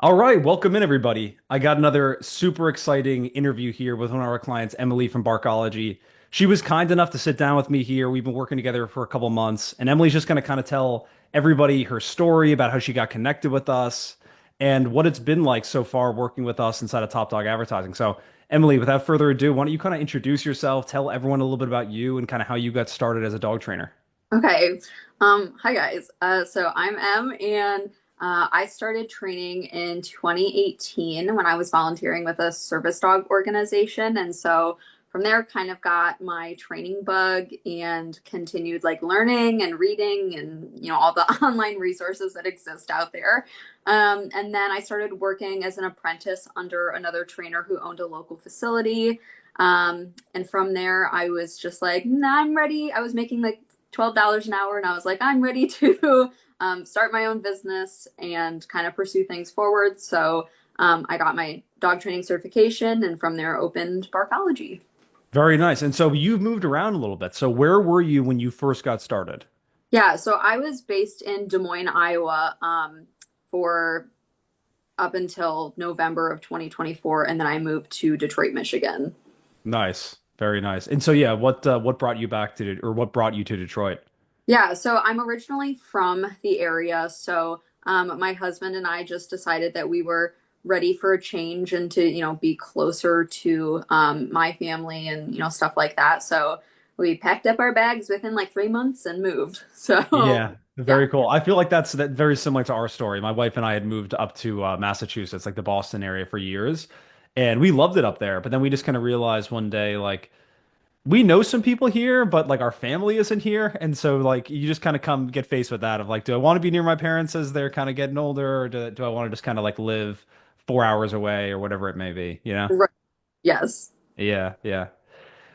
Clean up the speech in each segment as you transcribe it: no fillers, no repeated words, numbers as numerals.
All right, welcome in everybody. I got another super exciting interview here with one of our clients, Emily from Barkology. She was kind enough to sit down with me here. We've been working together for a couple months, and Emily's just going to kind of tell everybody her story about how she got connected with us and what it's been like so far working with us inside of Top Dog Advertising. So, Emily, without further ado, why don't you kind of introduce yourself, tell everyone a little bit about you and kind of how you got started as a dog trainer? Okay. Hi guys. So I'm Em, and I started training in 2018 when I was volunteering with a service dog organization. And so from there, kind of got my training bug and continued like learning and reading and, all the online resources that exist out there. And then I started working as an apprentice under another trainer who owned a local facility. And from there, I was just like, nah, I'm ready. I was making like $12 an hour, and I was like, I'm ready to start my own business and kind of pursue things forward. So I got my dog training certification, and from there opened Barkology. Very nice. And so you've moved around a little bit. So where were you when you first got started? Yeah, so I was based in Des Moines, Iowa, for up until November of 2024, and then I moved to Detroit, Michigan. Nice. Very nice. And so yeah, what brought you back to or what brought you to Detroit? Yeah, so I'm originally from the area. So my husband and I just decided that we were ready for a change and to, be closer to my family and, stuff like that. So we packed up our bags within like 3 months and moved. So Yeah, yeah, very cool. I feel like that very similar to our story. My wife and I had moved up to Massachusetts, like the Boston area for years, and we loved it up there. But then we just kind of realized one day like we know some people here, but like our family isn't here. And so like you just kind of come get faced with that of like, do I want to be near my parents as they're kind of getting older, or do I want to just kind of like live 4 hours away or whatever it may be, you know? right. Yes. Yeah, yeah.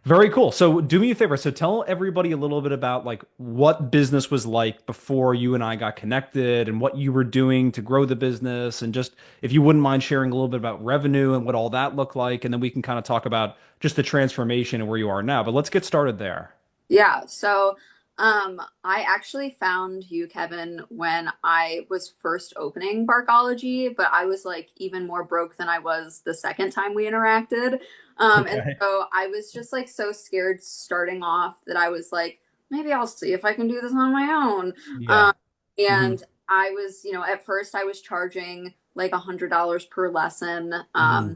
Very cool. So do me a favor. So tell everybody a little bit about like what business was like before you and I got connected and what you were doing to grow the business and just if you wouldn't mind sharing a little bit about revenue and what all that looked like and then we can kind of talk about just the transformation and where you are now. But let's get started there. Yeah, so I actually found you, Kevin, when I was first opening Barkology, but I was like even more broke than I was the second time we interacted. And Okay. so I was just like so scared starting off that I was like, maybe I'll see if I can do this on my own. Yeah. Um, Hmm. and I was, at first I was charging like $100 per lesson. Hmm.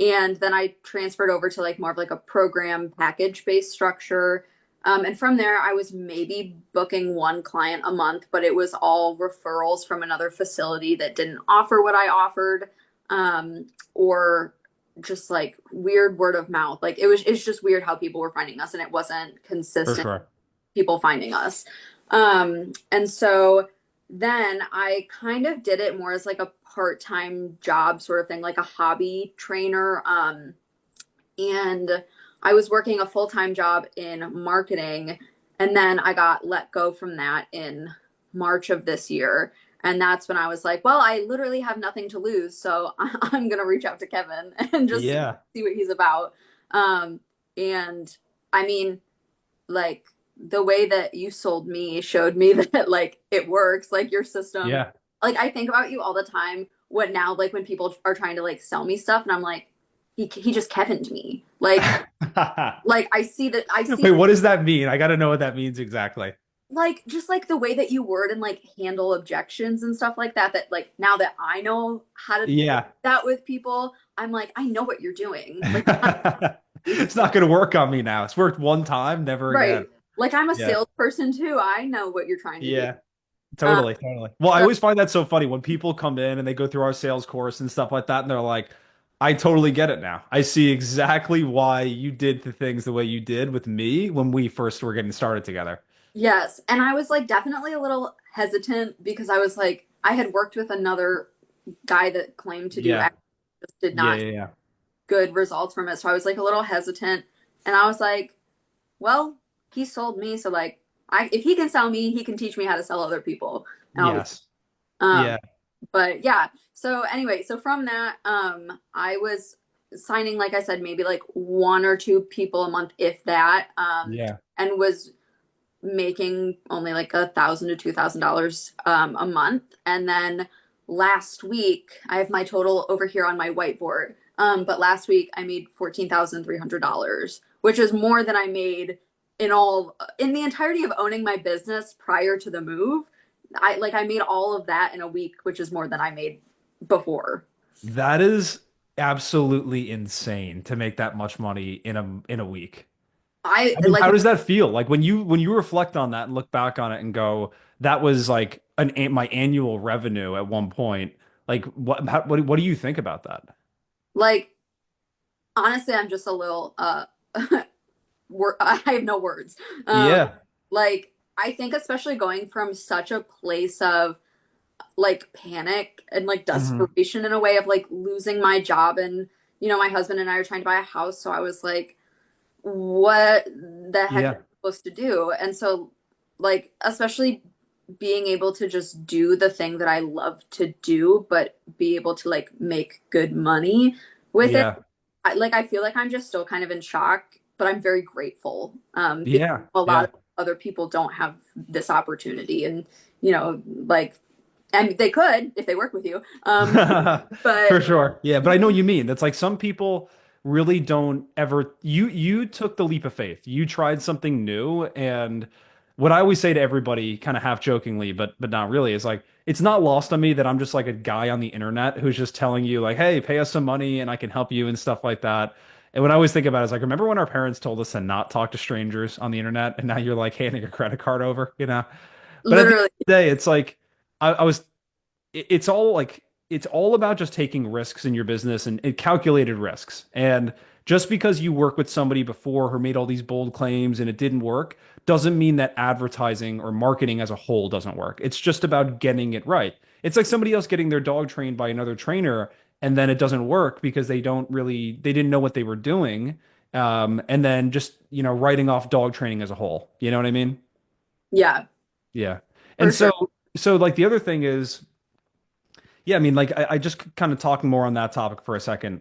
And then I transferred over to like more of like a program package based structure. And from there, I was maybe booking one client a month, but it was all referrals from another facility that didn't offer what I offered, or just like weird word of mouth. Like it's just weird how people were finding us, and it wasn't For consistent sure. people finding us. And so then I kind of did it more as like a part-time job sort of thing, like a hobby trainer. And I was working a full-time job in marketing, and then I got let go from that in March of this year. And that's when I was like, well, I literally have nothing to lose, so I'm gonna reach out to Kevin and just Yeah. see what he's about. Um, and I mean, like the way that you sold me showed me that like it works, like your system. Yeah. Like I think about you all the time. What now? Like when people are trying to like sell me stuff, and I'm like, he just Kevin'd me. Like I see Wait, that what does that mean? I got to know what that means exactly. like just like the way that you word and like handle objections and stuff like that. That like now that I know how to do Yeah. that with people, I'm like I know what you're doing. Like It's not going to work on me now. It's worked one time, never right. again. Like I'm a Yeah. salesperson too. I know what you're trying to do. Yeah. Um, Totally, totally. Well, I so always find that so funny when people come in and they go through our sales course and stuff like that, and they're like, I totally get it now. I see exactly why you did the things the way you did with me when we first were getting started together. yes, and I was like definitely a little hesitant because I was like I had worked with another guy that claimed to do Yeah. X, just did Yeah, not yeah, yeah. good results from it. So I was like a little hesitant, and I was like, well, he sold me, so like I if he can sell me, he can teach me how to sell other people. And I'll Yes. um Yeah. but yeah. So anyway, so from that I was signing like I said maybe like one or two people a month if that, Yeah. and was making only like $1,000 to $2,000 a month. And then last week, I have my total over here on my whiteboard. But last week I made $14,300, which is more than I made in the entirety of owning my business prior to the move. I made all of that in a week, which is more than I made before. That is absolutely insane to make that much money in a week. I I mean, like how does that feel? Like when you reflect on that and look back on it and go, that was like my annual revenue at one point. Like what do you think about that? like honestly, I'm just a little I have no words. Um, Yeah. like I think especially going from such a place of like panic and like Hmm. desperation in a way of like losing my job, and my husband and I are trying to buy a house, so I was like, what the heck am Yeah. I supposed to do? And so like especially being able to just do the thing that I love to do, but be able to like make good money with it. Yeah. I feel like I'm just still kind of in shock, but I'm very grateful because Yeah. a lot Yeah. of other people don't have this opportunity, and like, and they could if they work with you. For But sure. Yeah, but I know what you mean. That's like some people really don't ever you took the leap of faith. You tried something new, and what I always say to everybody, kind of half jokingly, but not really, is like it's not lost on me that I'm just like a guy on the internet who's just telling you like, "Hey, pay us some money and I can help you," and stuff like that. And what I always think about is like, remember when our parents told us to not talk to strangers on the internet, and now you're like handing a credit card over, you know? But at the end literally, of the day, it's like I was it's all like it's all about just taking risks in your business and calculated risks. And just because you work with somebody before who made all these bold claims and it didn't work doesn't mean that advertising or marketing as a whole doesn't work. It's just about getting it right. It's like somebody else getting their dog trained by another trainer and then it doesn't work because they didn't know what they were doing. And then just, writing off dog training as a whole. You know what I mean? yeah, Yeah. for And sure. so like the other thing is, yeah, I mean, like I just kind of talking more on that topic for a second.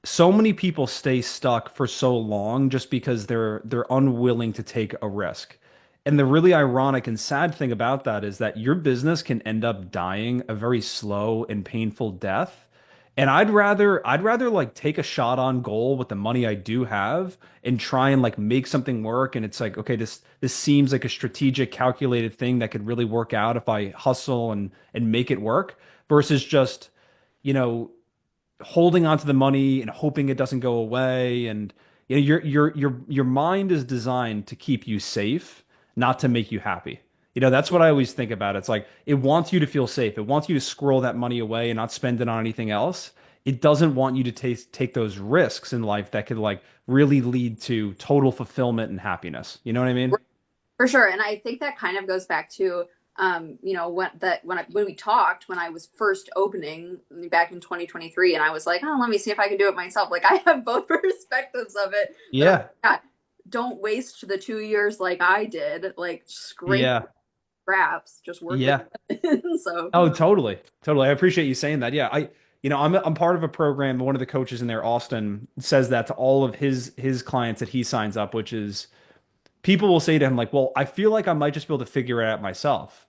So many people stay stuck for so long just because they're unwilling to take a risk. And the really ironic and sad thing about that is that your business can end up dying a very slow and painful death. And I'd rather like take a shot on goal with the money I do have and try and like make something work. And it's like, okay, this seems like a strategic, calculated thing that could really work out if I hustle and make it work versus just, you know, holding onto the money and hoping it doesn't go away. And your mind is designed to keep you safe, not to make you happy. That's what I always think about. It's like it wants you to feel safe. It wants you to squirrel that money away and not spend it on anything else. It doesn't want you to take those risks in life that could like really lead to total fulfillment and happiness. You know what I mean? For sure. And I think that kind of goes back to when we talked when I was first opening back in 2023, and I was like, oh, let me see if I can do it myself. Like I have both perspectives of it. That I'm Yeah. like, yeah, don't waste the 2 years like I did, like scrape Yeah. scraps, just work with Yeah. it. So Oh, totally. Totally. I appreciate you saying that. Yeah, I'm part of a program. One of the coaches in there, Austin, says that to all of his clients that he signs up, which is people will say to him like, "Well, I feel like I might just be able to figure it out myself."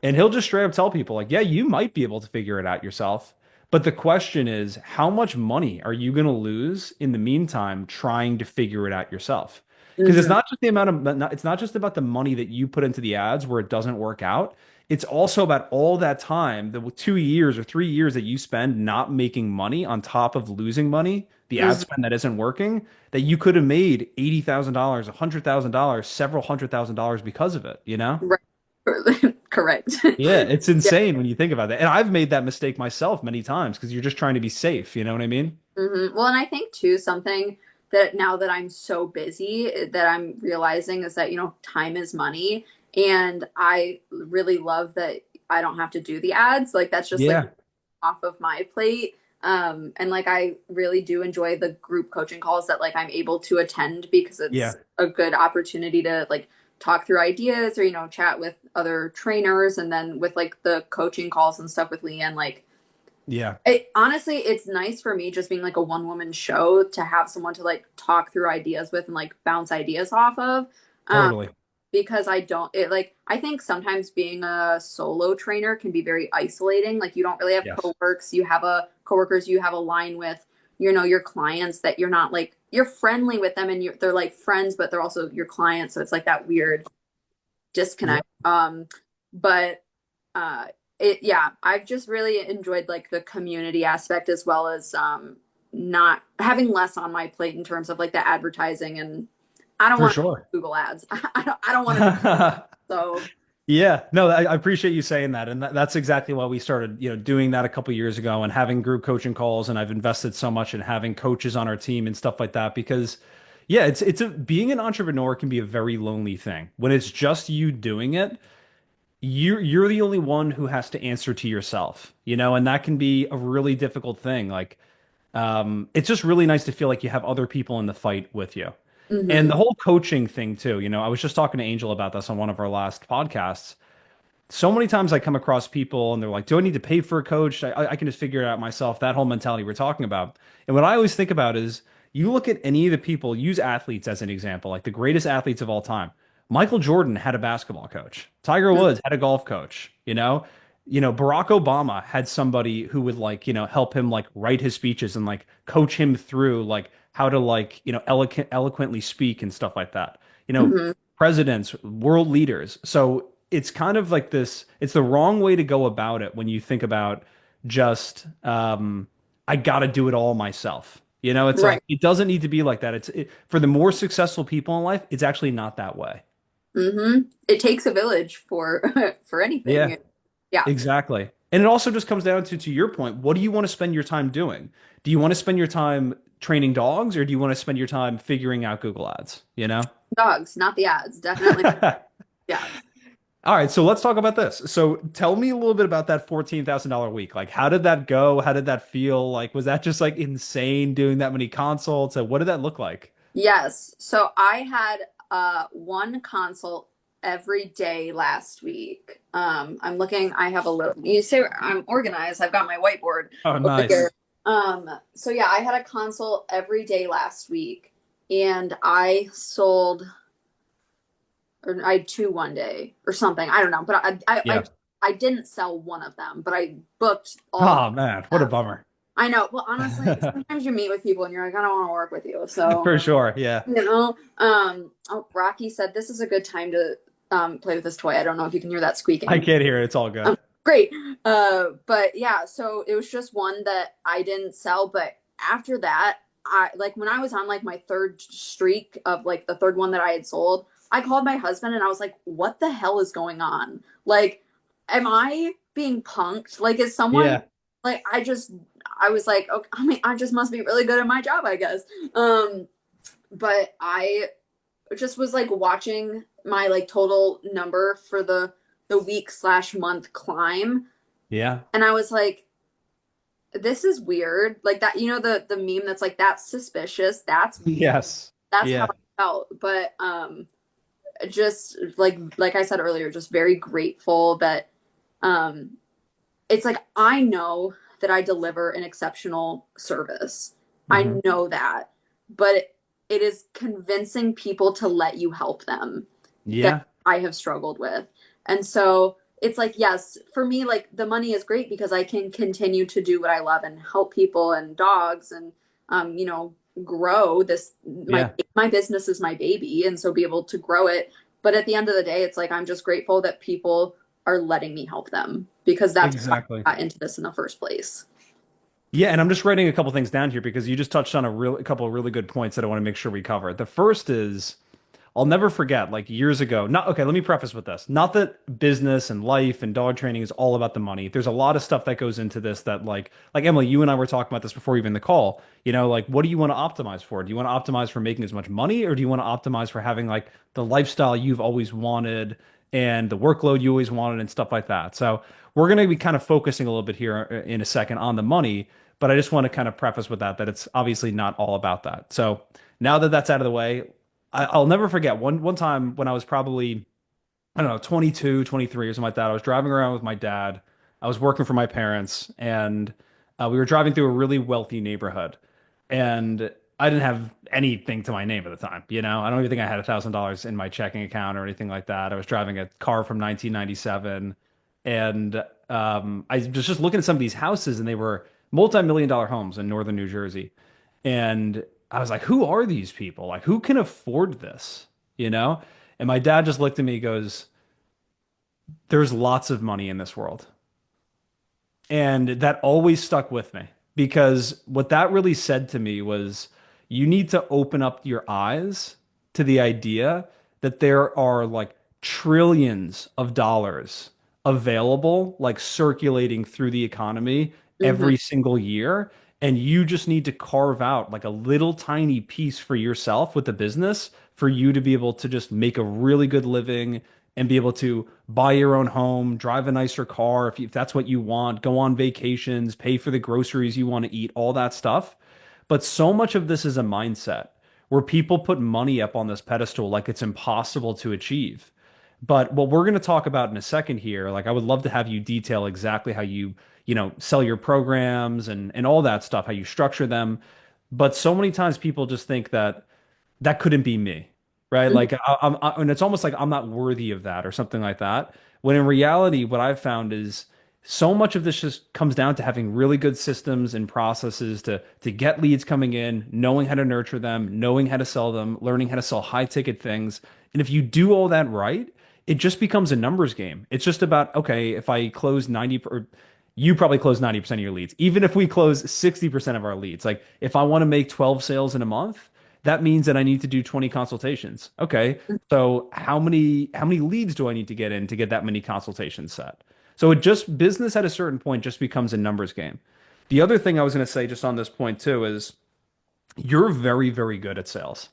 And he'll just straight up tell people, like, yeah, you might be able to figure it out yourself. But the question is, how much money are you going to lose in the meantime trying to figure it out yourself? Because it's mhm. not just the amount of, it's not just about the money that you put into the ads where it doesn't work out. It's also about all that time, the 2 years or 3 years that you spend not making money on top of losing money, the ad Mhm. spend that isn't working, that you could have made $80,000, $100,000, several $100,000 because of it, you know? Right. Correct. Yeah, it's Yeah. insane when you think about that. And I've made that mistake myself many times because you're just trying to be safe. You know what I mean? Well, and I think too, something that now that I'm so busy that I'm realizing is that, time is money. And I really love that I don't have to do the ads. Like that's just like Yeah, off of my plate. And like I really do enjoy the group coaching calls that like I'm able to attend because yeah, it's a good opportunity to like talk through ideas or, chat with other trainers, and then with like the coaching calls and stuff with Leanne, like yeah, honestly, it's nice for me just being like a one woman show to have someone to like talk through ideas with and like bounce ideas off of. Um, totally. because I don't it like I think sometimes being a solo trainer can be very isolating. Like you don't really have Yes. coworkers, you have a coworkers you have a line with, your clients that you're not like you're friendly with them and they're like friends, but they're also your clients. So it's like that weird Yeah, disconnect. But uh yeah, I've just really enjoyed like the community aspect as well as not having less on my plate in terms of like the advertising and I don't for want to sure. Google ads. I don't want to do so. Yeah, no, I appreciate you saying that, and that's exactly why we started, doing that a couple years ago and having group coaching calls. And I've invested so much in having coaches on our team and stuff like that because, yeah, being an entrepreneur can be a very lonely thing when it's just you doing it. You're the only one who has to answer to yourself, and that can be a really difficult thing. Like, it's just really nice to feel like you have other people in the fight with you. And Hmm. the whole coaching thing too, I was just talking to Angel about this on one of our last podcasts. So many times I come across people and they're like, "Do I need to pay for a coach? I can just figure it out myself." That whole mentality we're talking about. And what I always think about is you look at any of the people, use athletes as an example, like the greatest athletes of all time. Michael Jordan had a basketball coach. Tiger Woods had a golf coach, Barack Obama had somebody who would like, help him like write his speeches and like coach him through like how to like, eloquently speak and stuff like that. You know, Hmm. presidents, world leaders. So it's kind of like this, it's the wrong way to go about it when you think about just, I got to do it all myself. It's like, Right. it doesn't need to be like that. For the more successful people in life, it's actually not that way. Hmm. It takes a village for for Yeah, anything. Yeah. exactly. And it also just comes down to your point, what do you want to spend your time doing? Do you want to spend your time training dogs or do you want to spend your time figuring out Google Ads, Dogs, not the ads. Definitely. Yeah. All right, so let's talk about this. So tell me a little bit about that $14,000 week. Like, how did that go? How did that feel? Like, was that just like insane doing that many consults? What did that look like? Yes. So I had one consult every day last week. I'm looking, I have a little you say I'm organized. I've got my whiteboard Oh, over nice. here. So yeah, I had a consult every day last week and I sold or I had two one day or something. I don't know, but Yeah. I didn't sell one of them, but I booked all of Oh man, what a them. bummer. I know. Well, honestly, sometimes you meet with people and you're like, I don't want to work with you. So, For sure. Yeah. oh, Rocky said this is a good time to play with this toy. I don't know if you can hear that I squeaking. can't hear it. It's all good. Great. But yeah, so it was just one that I didn't sell, but after that, I like when I was on like my third streak of like the third one that I had sold, I called my husband and I was like, what the hell is going on? Like, am I being punked? Like, is someone Yeah. like I was like, okay, I mean, I just must be really good at my job, I guess. But I just was like watching my like total number for the week slash month climb Yeah. and I was like, this is weird. Like that, the meme that's like that's suspicious. Yes. That's how Yeah. I felt. But just like I said earlier, just very grateful that um it's like I know that I deliver an exceptional service. I Hmm. know that. But it is convincing people to let you help them that Yeah. I have struggled with. And so it's like, yes, for me, like the money is great because I can continue to do what I love and help people and dogs and, grow this. Yeah. My business is my baby. And so be able to grow it. But at the end of the day, it's like, I'm just grateful that people are letting me help them because that's why Exactly. I got into this in the first place. Yeah, and I'm just writing a couple things down here because you just touched on a couple of really good points that I want to make sure we cover. The first is I'll never forget, like years ago. Not okay, let me preface with this. Not that business and life and dog training is all about the money. There's a lot of stuff that goes into this that like Emily, you and I were talking about this before even the call. Like what do you want to optimize for? Do you want to optimize for making as much money or do you want to optimize for having like the lifestyle you've always wanted and the workload you always wanted and stuff like that? So we're going to be kind of focusing a little bit here in a second on the money, but I just want to kind of preface with that it's obviously not all about that. So now that that's out of the way, I'll never forget one time when I was probably, I don't know, 22, 23 or something like that. I was driving around with my dad. I was working for my parents and we were driving through a really wealthy neighborhood. And I didn't have anything to my name at the time. I don't even think I had $1,000 in my checking account or anything like that. I was driving a car from 1997, and I was just looking at some of these houses, and they were multi-million dollar homes in northern New Jersey, and I was like, "Who are these people? Like, who can afford this?" You know? And my dad just looked at me, and goes, "There's lots of money in this world." And that always stuck with me because what that really said to me was you need to open up your eyes to the idea that there are like trillions of dollars available, like circulating through the economy Hmm. every single year. And you just need to carve out like a little tiny piece for yourself with the business for you to be able to just make a really good living and be able to buy your own home, drive a nicer car if that's what you want, go on vacations, pay for the groceries you want to eat, all that stuff. But so much of this is a mindset where people put money up on this pedestal like it's impossible to achieve. But what we're going to talk about in a second here, like I would love to have you detail exactly how you sell your programs and all that stuff, how you structure them. But so many times people just think that couldn't be me, right? Like and it's almost like I'm not worthy of that or something like that. When in reality, what I've found is so much of this just comes down to having really good systems and processes to get leads coming in, knowing how to nurture them, knowing how to sell them, learning how to sell high ticket things. And if you do all that right, it just becomes a numbers game. It's just about, okay, if I close 90 or you probably close 90% of your leads. Even if we close 60% of our leads, like if I want to make 12 sales in a month, that means that I need to do 20 consultations. Okay. So how many leads do I need to get in to get that many consultations set? So it just business at a certain point just becomes a numbers game. The other thing I was going to say just on this point too is you're very, very good at sales,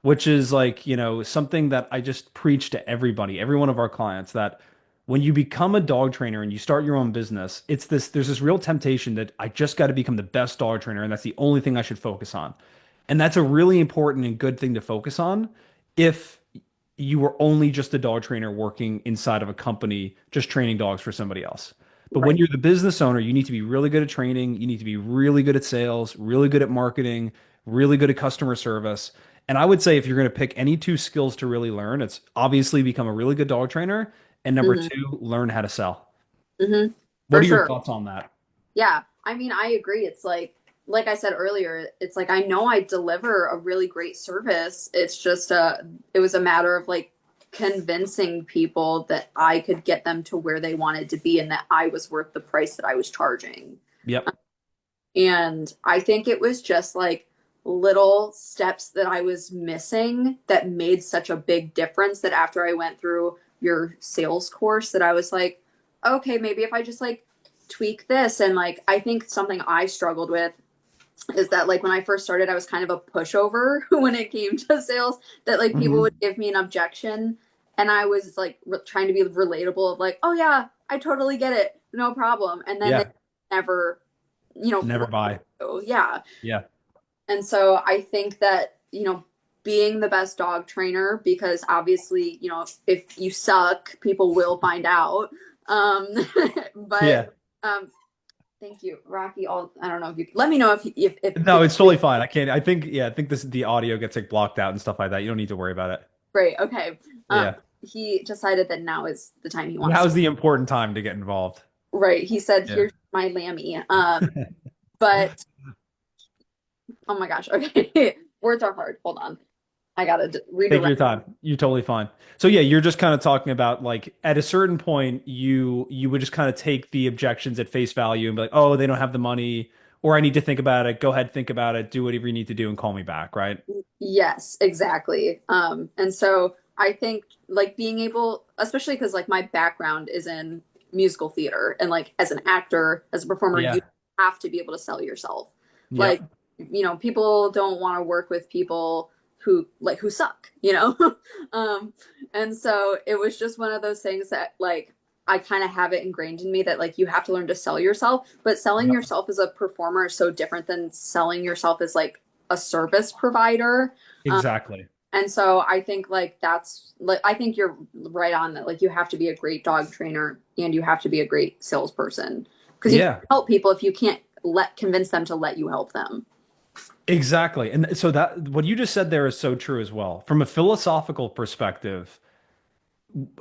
which is like, something that I just preach to everybody, every one of our clients that when you become a dog trainer and you start your own business, there's this real temptation that I just got to become the best dog trainer and that's the only thing I should focus on. And that's a really important and good thing to focus on if you were only just a dog trainer working inside of a company, just training dogs for somebody else. But when Right. you're the business owner, you need to be really good at training. You need to be really good at sales, really good at marketing, really good at customer service. And I would say if you're going to pick any two skills to really learn, it's obviously become a really good dog trainer. And number Hmm. two, learn how to sell. Hmm. What For are your sure. thoughts on that? Yeah, I mean, I agree. It's like I said earlier, it's like I know I deliver a really great service. It's just it was a matter of like convincing people that I could get them to where they wanted to be and that I was worth the price that I was charging. Yep. And I think it was just like little steps that I was missing that made such a big difference that after I went through your sales course that I was like, okay, maybe if I just like tweak this and like I think something I struggled with is that like when I first started I was kind of a pushover when it came to sales that like people would Hmm. give me an objection and I was like trying to be relatable of like, "Oh yeah, I totally get it. No problem." And then they Yeah. never, Never buy. yeah. Yeah. And so I think that, being the best dog trainer, because obviously, if you suck, people will find out. Um, but Yeah. um, thank you, Rocky. I don't know if you let me know if No, it's totally fine. I can't. I think, yeah, I think the audio gets like blocked out and stuff like that. You don't need to worry about it. great. Okay. Um, Yeah. he decided that now is the time he wants to. Now's the important time to get involved. Right. He said, Yeah. "Here's my lammy." But oh my gosh. Okay. Words are hard. Hold on. I gotta Take redirect. your time. You're totally fine. So yeah, you're just kind of talking about like at a certain point you would just kind of take the objections at face value and be like, "Oh, they don't have the money," or "I need to think about it." Go ahead, think about it, do whatever you need to do and call me back, right? Yes, exactly. And so I think like being able, especially because like my background is in musical theater and like as an actor, as a performer, you Yeah. have to be able to sell yourself. Like, Yep. people don't want to work with people who suck, Um, and so it was just one of those things that like I kind of have it ingrained in me that like you have to learn to sell yourself, but selling Yep. yourself as a performer is so different than selling yourself as like a service provider. Um, Exactly. and so I think like that's like I think you're right on that. Like you have to be a great dog trainer and you have to be a great salesperson because you can't Yeah. help people if you can't let convince them to let you help them. Exactly. And so that what you just said there is so true as well. From a philosophical perspective,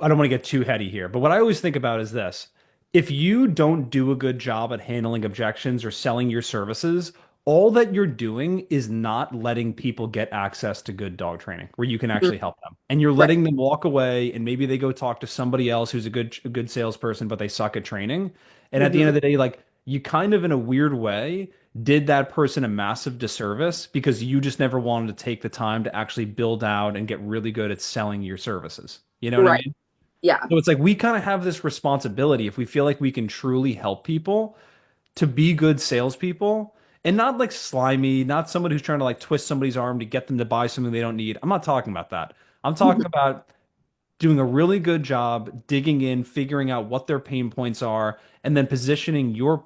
I don't want to get too heady here, but what I always think about is this. If you don't do a good job at handling objections or selling your services, all that you're doing is not letting people get access to good dog training where you can Mhm. actually help them. And you're Right. letting them walk away and maybe they go talk to somebody else who's a good salesperson, but they suck at training. And at the end Hmm. of the day, like you kind of in a weird way did that person a massive disservice because you just never wanted to take the time to actually build out and get really good at selling your services. You know what I Right. mean? Yeah. So it's like we kind of have this responsibility if we feel like we can truly help people to be good salespeople and not like slimy, not somebody who's trying to like twist somebody's arm to get them to buy something they don't need. I'm not talking about that. I'm talking about doing a really good job digging in, figuring out what their pain points are, and then positioning your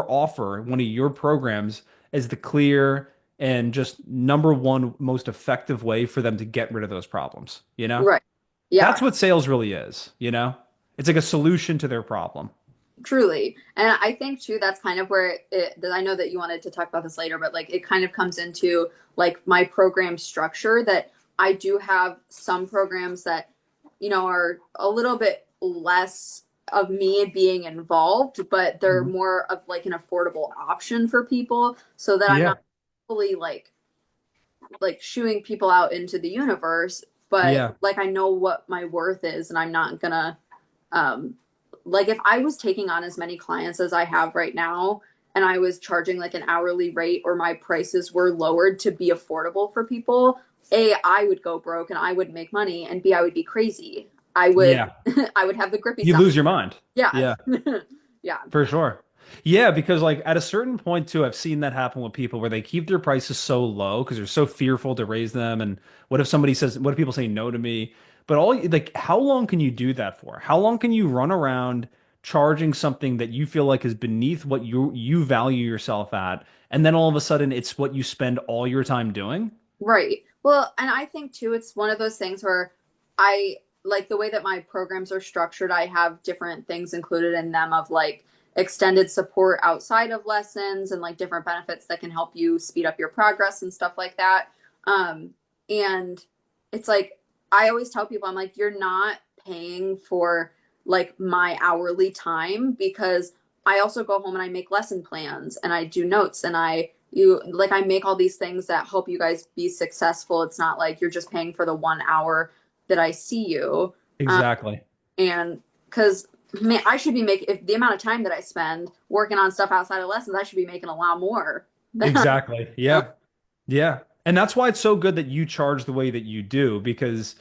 offer, one of your programs, as the clear and just number one most effective way for them to get rid of those problems, you know? Right. Yeah. That's what sales really is, you know? It's like a solution to their problem. Truly. And I think too, that's kind of where that I know that you wanted to talk about this later, but like it kind of comes into like my program structure that I do have some programs that, are a little bit less of me being involved, but they're Mhm. more of like an affordable option for people so that I'm not Yeah. fully like shooing people out into the universe, but Yeah. like I know what my worth is and I'm not gonna um, like if I was taking on as many clients as I have right now and I was charging like an hourly rate or my prices were lowered to be affordable for people, A, I would go broke and I would make money, and B, I would be crazy. I would Yeah. I would have the grippy You style. lose your mind. Yeah. Yeah. Yeah. For sure. Yeah, because like at a certain point too, I've seen that happen with people where they keep their prices so low because they're so fearful to raise them. And what if people say no to me? But like, how long can you do that for? How long can you run around charging something that you feel like is beneath what you value yourself at, and then all of a sudden it's what you spend all your time doing? Right. Well, and I think too, it's one of those things where I like the way that my programs are structured. I have different things included in them of like extended support outside of lessons and like different benefits that can help you speed up your progress and stuff like that. Um, and it's like, I always tell people, I'm like, you're not paying for like my hourly time because I also go home and I make lesson plans and I do notes and I make all these things that help you guys be successful. It's not like you're just paying for the 1 hour that I see you. Um, Exactly. and because man, I should be making if the amount of time that I spend working on stuff outside of lessons, I should be making a lot more than Exactly. Yeah. Yeah. And that's why it's so good that you charge the way that you do, because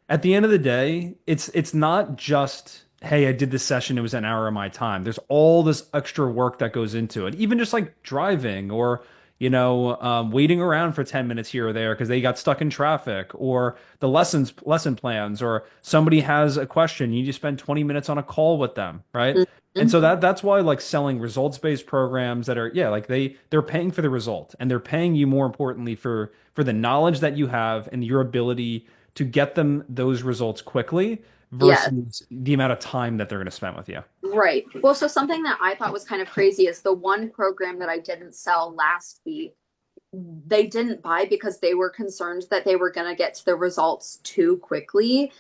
at the end of the day, it's not just, hey, I did this session, it was an hour of my time. There's all this extra work that goes into it. Even just like driving or, waiting around for 10 minutes here or there because they got stuck in traffic, or the lesson plans, or somebody has a question, you just spend 20 minutes on a call with them, right? And Mhm. so that's why like selling results-based programs that are, yeah, like they're paying for the result and they're paying you more importantly for the knowledge that you have and your ability to get them those results quickly Yes. versus the amount of time that they're going to spend with you. Right. Well, so something that I thought was kind of crazy is the one program that I didn't sell last week. They didn't buy because they were concerned that they were going to get to the results too quickly.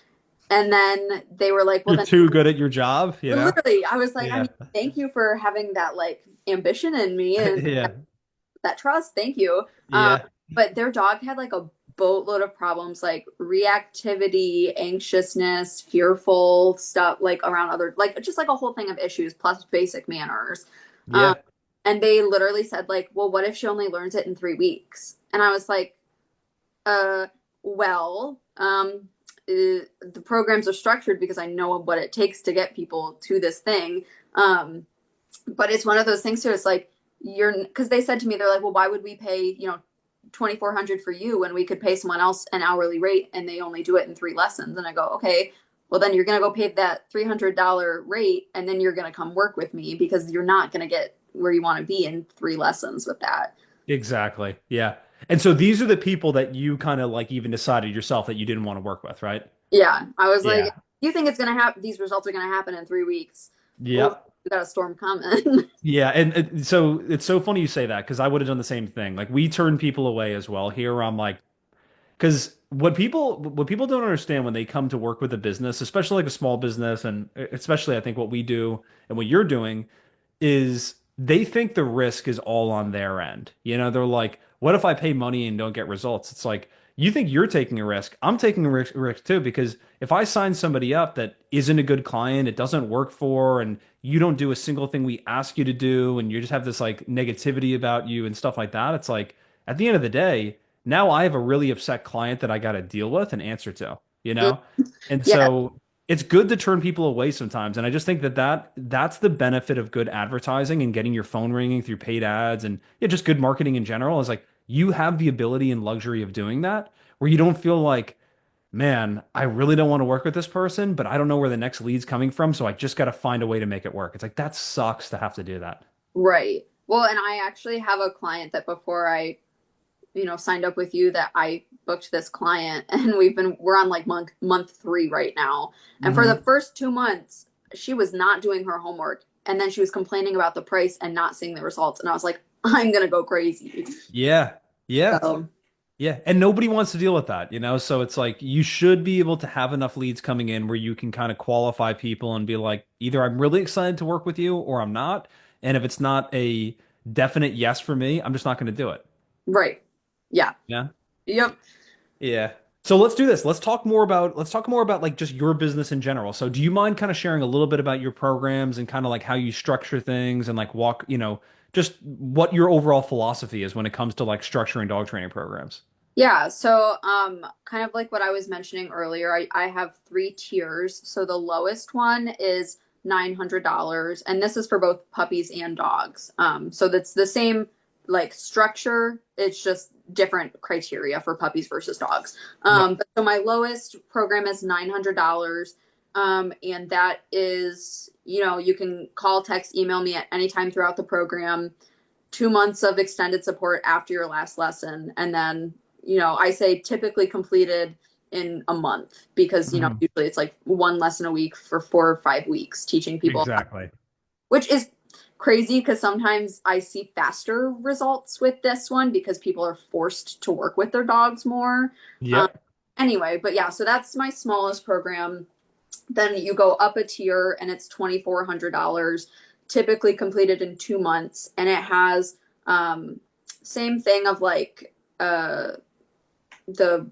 And then they were like, well, You're then too good at your job, you know? literally, I was like, I Yeah. mean, thank you for having that like ambition in me and Yeah. that trust. Thank you. Um, Yeah. but their dog had like a boatload of problems like reactivity, anxiousness, fearful stuff, like around other, like just like a whole thing of issues plus basic manners. Um, Yeah. and they literally said, like, well, what if she only learns it in 3 weeks? And I was like, uh, well, the programs are structured because I know what it takes to get people to this thing. But it's one of those things too. It's like you're because they said to me, they're like, well, why would we pay 2,400 for you when we could pay someone else an hourly rate and they only do it in 3 lessons? And I go, okay, well then you're gonna go pay that $300 rate and then you're gonna come work with me because you're not gonna get where you want to be in 3 lessons with that. Exactly. Yeah. And so these are the people that you kind of like even decided yourself that you didn't want to work with, right? Yeah, I was like, Yeah. you think it's gonna happen? These results are gonna happen in 3 weeks. Yep. we got a storm coming. Yeah, and so it's so funny you say that because I would have done the same thing. Like we turn people away as well. Here I'm like, because what people don't understand when they come to work with a business, especially like a small business, and especially I think what we do and what you're doing is they think the risk is all on their end. You know, they're like, what if I pay money and don't get results? It's like, you think you're taking a risk. I'm taking a risk too, because if I sign somebody up that isn't a good client, it doesn't work for, and you don't do a single thing we ask you to do, and you just have this like negativity about you and stuff like that, it's like, at the end of the day, now I have a really upset client that I got to deal with and answer to, you know? And Yeah, so it's good to turn people away sometimes. And I just think that's the benefit of good advertising and getting your phone ringing through paid ads and yeah, just good marketing in general is like you have the ability and luxury of doing that where you don't feel like, man, I really don't want to work with this person, but I don't know where the next lead's coming from. So I just got to find a way to make it work. It's like that sucks to have to do that. right. Well, and I actually have a client that before I, signed up with you that I booked this client and we're on like month 3 right now. And for the Hmm. first 2 months, she was not doing her homework. And then she was complaining about the price and not seeing the results. And I was like, I'm gonna go crazy. Yeah. Yeah. So Yeah, and nobody wants to deal with that, you know? So it's like you should be able to have enough leads coming in where you can kind of qualify people and be like, either I'm really excited to work with you or I'm not. And if it's not a definite yes for me, I'm just not going to do it. right. Yeah. Yeah. Yep. Yeah. So let's do this. Let's talk more about like just your business in general. So do you mind kind of sharing a little bit about your programs and kind of like how you structure things and like just what your overall philosophy is when it comes to like structuring dog training programs? Yeah, so kind of like what I was mentioning earlier, I have 3 tiers. So the lowest one is $900, and this is for both puppies and dogs. So that's the same like structure, it's just different criteria for puppies versus dogs. Yep. But so my lowest program is $900. And that is, you can call, text, email me at any time throughout the program. 2 months of extended support after your last lesson, and then I say typically completed in a month because Mhm. usually it's like one lesson a week for 4 or 5 weeks teaching people, Exactly. which is crazy because sometimes I see faster results with this one because people are forced to work with their dogs more. Um, Yep. anyway, but yeah, so that's my smallest program. Then you go up a tier and it's $2,400, typically completed in 2 months, and it has same thing of like the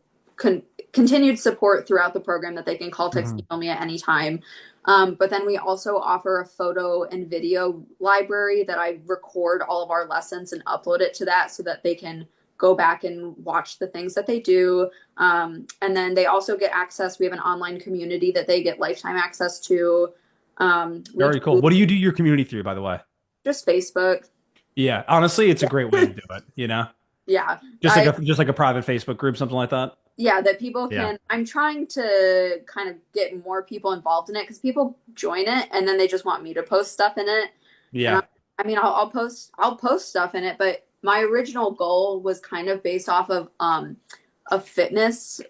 continued support throughout the program that they can call, text, Mhm. email me at any time. But then we also offer a photo and video library that I record all of our lessons and upload it to that so that they can go back and watch the things that they do. And then they also get access. We have an online community that they get lifetime access to. We Very cool. do What do you do your community through, by the way? just Facebook. Yeah, honestly, it's a great way Yeah. to do it, you know? Yeah. Just like I a private Facebook group, something like that. yeah, that people Yeah. can. I'm trying to kind of get more people involved in it because people join it and then they just want me to post stuff in it. And Yeah. I mean, I'll post stuff in it, but my original goal was kind of based off of a fitness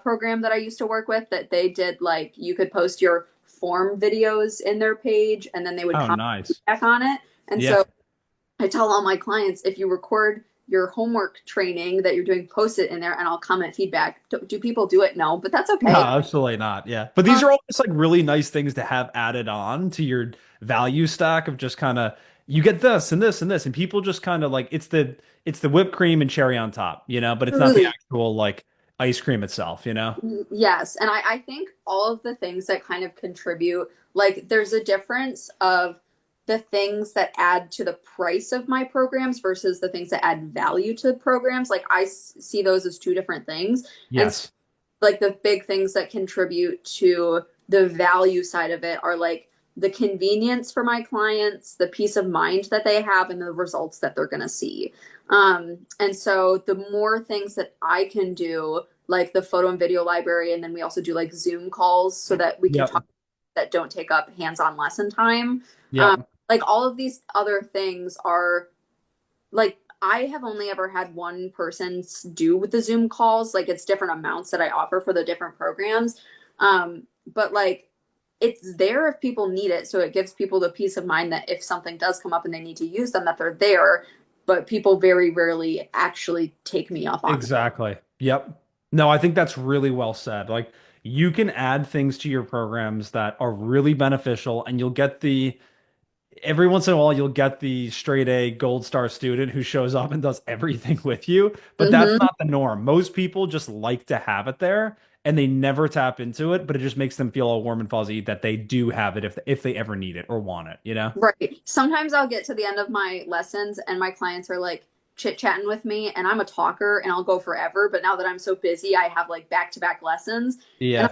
program that I used to work with that they did, like you could post your form videos in their page and then they would Oh, comment nice. back on it. And Yeah. so I tell all my clients, if you record your homework training that you're doing, post it in there and I'll comment feedback. Do people do it? No, but that's No, okay. absolutely not. Yeah. But Um, these are all just like really nice things to have added on to your value stack of just kind of you get this and this and this and people just kind of like it's the whipped cream and cherry on top, but it's not the truly, actual like ice cream itself, you know? yes. And I think all of the things that kind of contribute, like there's a difference of the things that add to the price of my programs versus the things that add value to the programs. Like see those as two different things. And Yes. like the big things that contribute to the value side of it are like the convenience for my clients, the peace of mind that they have, and the results that they're going to see. And so the more things that I can do, like the photo and video library, and then we also do like Zoom calls so that we can Yep. talk that don't take up hands-on lesson time. Um, Yep. like all of these other things are like I have only ever had one person do with the Zoom calls. Like it's different amounts that I offer for the different programs. But like it's there if people need it. So it gives people the peace of mind that if something does come up and they need to use them, that they're there. But people very rarely actually take me up on it. Exactly. Yep. No, I think that's really well said. Like you can add things to your programs that are really beneficial and you'll get the every once in a while you'll get the straight A gold star student who shows up and does everything with you, but that's Hmm. not the norm. Most people just like to have it there and they never tap into it, but it just makes them feel all warm and fuzzy that they do have it if they ever need it or want it, you know? Right. Sometimes I'll get to the end of my lessons and my clients are like chit-chatting with me and I'm a talker and I'll go forever, but now that I'm so busy, I have like back-to-back lessons. And Yeah,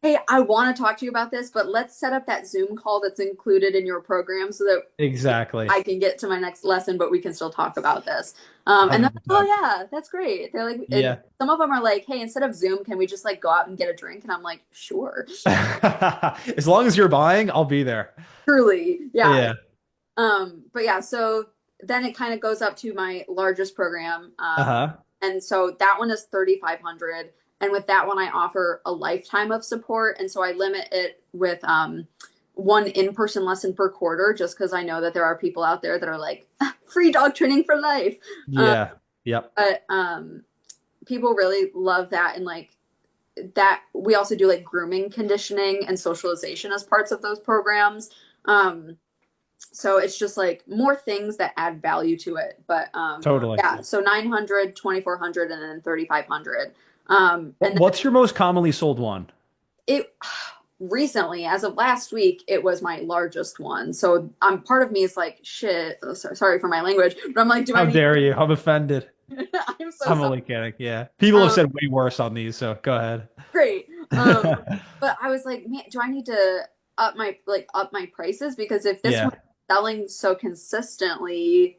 hey, I want to talk to you about this, but let's set up that Zoom call that's included in your program so that exactly. I can get to my next lesson, but we can still talk about this. And they're like, oh 100%. yeah, that's great. They're like, and Yeah. some of them are like, hey, instead of Zoom, can we just like go out and get a drink? And I'm like, sure, As long as you're buying, I'll be there. truly, yeah. Yeah. But yeah, so then it kind of goes up to my largest program. Uh-huh. And so that one is 3,500. And with that one, I offer a lifetime of support. And so I limit it with one in-person lesson per quarter, just because I know that there are people out there that are like, free dog training for life. Uh, Yeah. Yep. but people really love that. And like that, we also do like grooming, conditioning, and socialization as parts of those programs. So it's just like more things that add value to it. But Totally. yeah, so 900, 2,400, and then 3,500. And then What's your most commonly sold one? it recently, as of last week, it was my largest one. So part of me is like, shit, sorry for my language, but I'm like, do I How need, dare you? I'm offended. I'm so I'm sorry. only kidding. Yeah. People have Um, said way worse on these, so go ahead. great. But I was like, man, do I need to up my prices? Because if this Yeah. one's selling so consistently,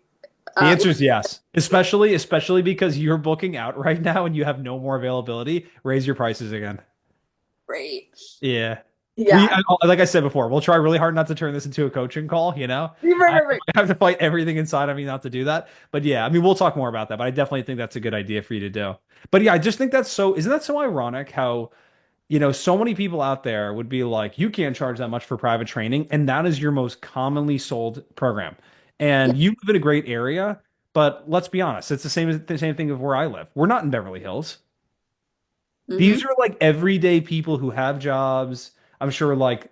The uh, answer is yes. Especially because you're booking out right now and you have no more availability, raise your prices again. great. Yeah. Yeah. Like I said before, we'll try really hard not to turn this into a coaching call, you know? Right, I right, right. have to fight everything inside of me not to do that. But yeah, I mean, we'll talk more about that, but I definitely think that's a good idea for you to do. But yeah, I just think isn't that so ironic how so many people out there would be like, you can't charge that much for private training, and that is your most commonly sold program. Yeah. And you live in a great area, but let's be honest, it's the same thing of where I live. We're not in Beverly Hills. Hmm. These are like everyday people who have jobs. I'm sure like,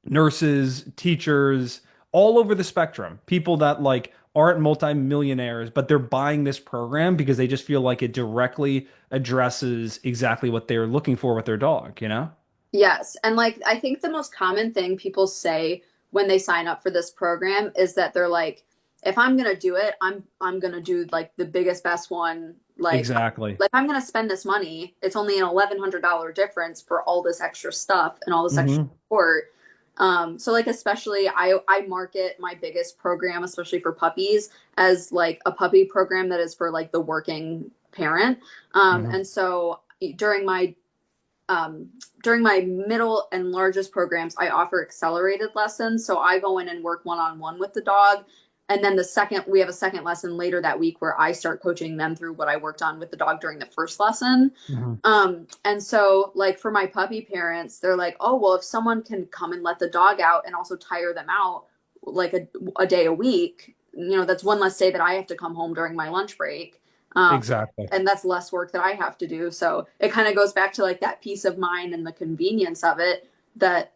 nurses, teachers, all over the spectrum. People that like aren't multimillionaires, but they're buying this program because they just feel like it directly addresses exactly what they're looking for with their dog, you know? Yes. And like I think the most common thing people say when they sign up for this program is that they're like, if I'm gonna do it, I'm gonna do like the biggest best one. Exactly. Like I'm gonna spend this money. It's only an $1,100 difference for all this extra stuff and all this extra Hmm. support. So like especially I market my biggest program, especially for puppies, as like a puppy program that is for like the working parent. Hmm. And so during my um, during my middle and largest programs, I offer accelerated lessons. So I go in and work one on one with the dog. And then we have a second lesson later that week where I start coaching them through what I worked on with the dog during the first lesson. Hmm. And so, like, for my puppy parents, they're like, oh, well, if someone can come and let the dog out and also tire them out like a day a week, that's one less day that I have to come home during my lunch break. Um, Exactly. and that's less work that I have to do. So it kind of goes back to like that peace of mind and the convenience of it that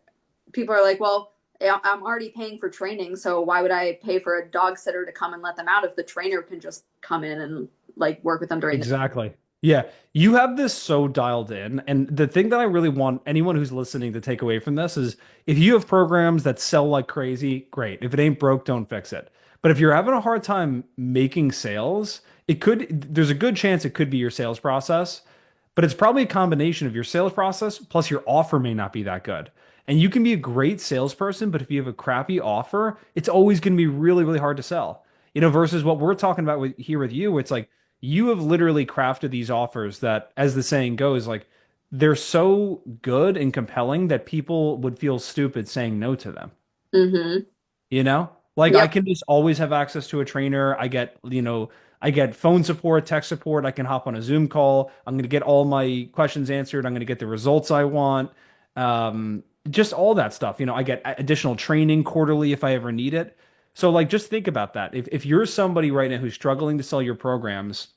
people are like, well, I'm already paying for training, so why would I pay for a dog sitter to come and let them out if the trainer can just come in and like work with them during the Exactly. Yeah, you have this so dialed in. And the thing that I really want anyone who's listening to take away from this is if you have programs that sell like crazy, great. If it ain't broke, don't fix it. But if you're having a hard time making sales, there's a good chance it could be your sales process, but it's probably a combination of your sales process plus your offer may not be that good. And you can be a great salesperson, but if you have a crappy offer, it's always going to be really, really hard to sell. Versus what we're talking about here with you, it's like you have literally crafted these offers that, as the saying goes, like they're so good and compelling that people would feel stupid saying no to them. Mm-hmm. Like I Yep. can just always have access to a trainer. I get phone support, text support. I can hop on a Zoom call. I'm going to get all my questions answered. I'm going to get the results I want. just all that stuff. I get additional training quarterly if I ever need it. So like just think about that. If you're somebody right now who's struggling to sell your programs,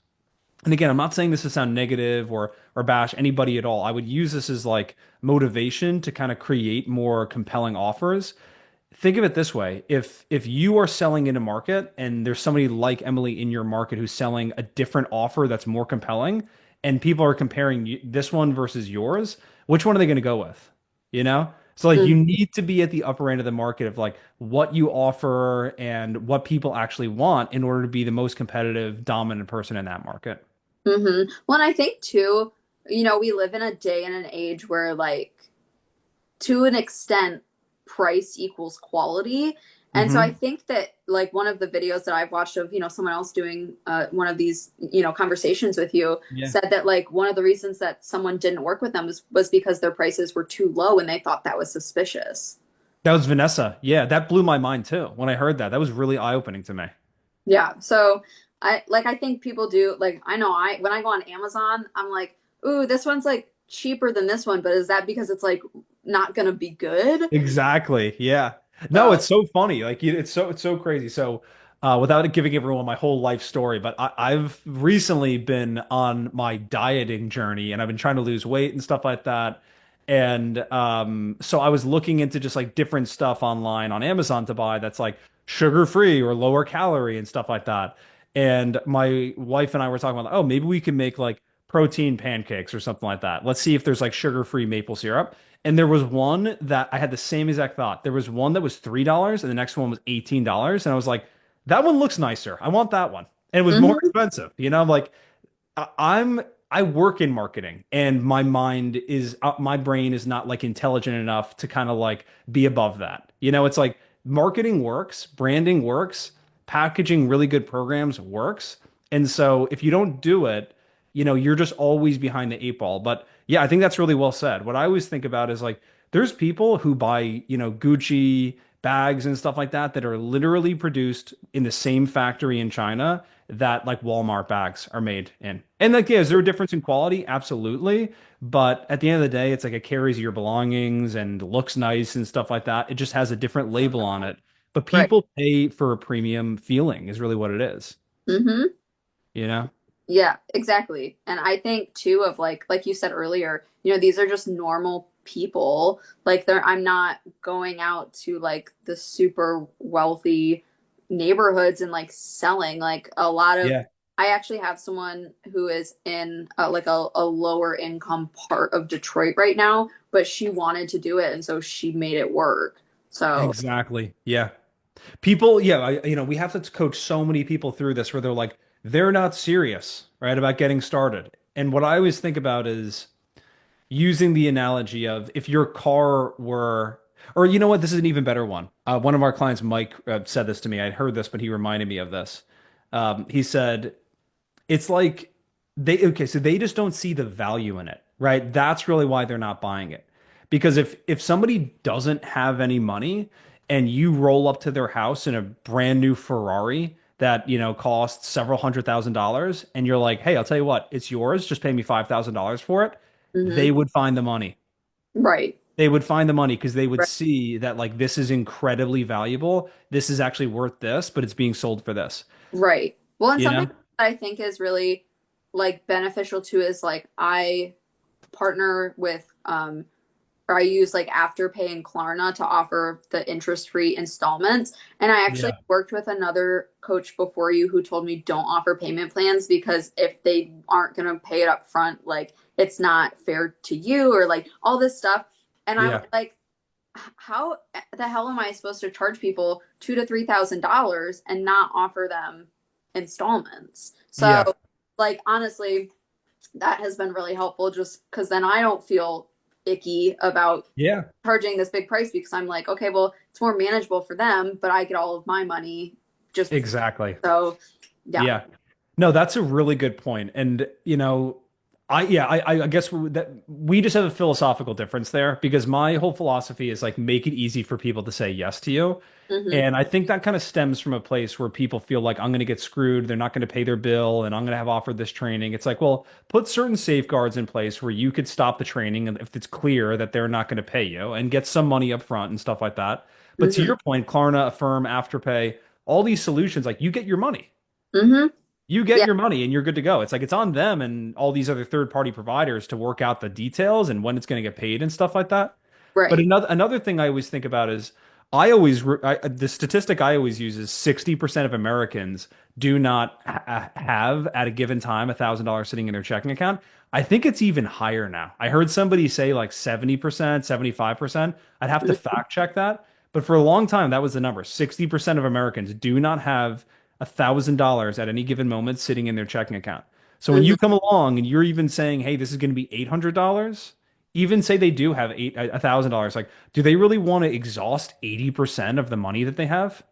and again, I'm not saying this to sound negative or bash anybody at all. I would use this as like motivation to kind of create more compelling offers. Think of it this way. If you are selling in a market and there's somebody like Emily in your market who's selling a different offer that's more compelling, and people are comparing this one versus yours, which one are they going to go with? You know? So like you Mm-hmm. need to be at the upper end of the market of like what you offer and what people actually want in order to be the most competitive, dominant person in that market. Well, and I think too, we live in a day and an age where like to an extent, price equals quality. And so I Hmm. think that like one of the videos that I've watched of, someone else doing one of these, conversations with you Yeah. said that like one of the reasons that someone didn't work with them was because their prices were too low and they thought that was suspicious. That was Vanessa. Yeah, that blew my mind too. When I heard that, that was really eye-opening to me. Yeah. So I think people do like I know I when I go on Amazon, I'm like, ooh, this one's like cheaper than this one, but is that because it's like not gonna be good? Exactly. Yeah. No, So it's so funny. Like it's so crazy. So, without giving everyone my whole life story, but I've recently been on my dieting journey, and I've been trying to lose weight and stuff like that. And so I was looking into just like different stuff online on Amazon to buy that's like sugar free or lower calorie and stuff like that. And my wife and I were talking about, oh, maybe we can make like protein pancakes or something like that. Let's see if there's like sugar free maple syrup. And there was one that I had the same exact thought. There was one that was $3 and the next one was $18. And I was like, that one looks nicer. I want that one. And it was more mhm, expensive. I'm like, I work in marketing and my brain is not like intelligent enough to kind of like be above that. It's like marketing works, branding works, packaging really good programs works. And so if you don't do it, you're just always behind the eight ball. But yeah, I think that's really well said. What I always think about is like there's people who buy, Gucci bags and stuff like that are literally produced in the same factory in China that like Walmart bags are made in. And like, yeah, is there a difference in quality? Absolutely. But at the end of the day, it's like it carries your belongings and looks nice and stuff like that. It just has a different label on it. But right. people pay for a premium feeling is really what it is, Hmm. you know? Yeah, exactly. And I think too of like you said earlier, these are just normal people. Like I'm not going out to like the super wealthy neighborhoods and like selling like a lot of Yeah, I actually have someone who is in like a lower income part of Detroit right now, but she wanted to do it and so she made it work. So, exactly. Yeah. People, yeah, we have to coach so many people through this where they're not serious, right, about getting started. And what I always think about is using the analogy of if your car were, or you know what, this is an even better one. One of our clients, Mike, said this to me. I'd heard this, but he reminded me of this. He said, it's like okay, so they just don't see the value in it, right? That's really why they're not buying it. Because if somebody doesn't have any money and you roll up to their house in a brand new Ferrari that, costs several $100,000 and you're like, "Hey, I'll tell you what, it's yours, just pay me $5,000 for it." They mhm. would find the money. Right. They would find the money because they would Right. see that like this is incredibly valuable. This is actually worth this, but it's being sold for this. Right. Well, and You something know? that I think is really like beneficial too is like I partner with or I use like Afterpay and Klarna to offer the interest-free installments. And I actually Yeah. worked with another coach before you who told me don't offer payment plans because if they aren't going to pay it up front, like it's not fair to you or like all this stuff. And I'm Yeah. like, how the hell am I supposed to charge people $2,000 to $3,000 and not offer them installments? So, Yeah. like honestly, that has been really helpful just because then I don't feel icky about Yeah. charging this big price because I'm like, okay, well, it's more manageable for them, but I get all of my money just Exactly. so yeah. Yeah. No, that's a really good point. And, I guess that we just have a philosophical difference there because my whole philosophy is like make it easy for people to say yes to you. Hmm. And I think that kind of stems from a place where people feel like I'm going to get screwed, they're not going to pay their bill, and I'm going to have offered this training. It's like, well, put certain safeguards in place where you could stop the training and if it's clear that they're not going to pay you and get some money up front and stuff like that. But to Hmm. your point, Klarna, Affirm, Afterpay, all these solutions, like you get your money. Hmm. You get Yeah, your money and you're good to go. It's like it's on them and all these other third-party providers to work out the details and when it's going to get paid and stuff like that. But right. another thing I always think about is the statistic I always use is 60% of Americans do not have at a given time $1,000 sitting in their checking account. I think it's even higher now. I heard somebody say like 70%, 75%. I'd have to Mhm. fact check that. But for a long time, that was the number. 60% of Americans do not have $1,000 at any given moment sitting in their checking account. So when Hmm. you come along and you're even saying, "Hey, this is going to be $800," even say they do have $1,000, like, do they really want to exhaust 80% of the money that they have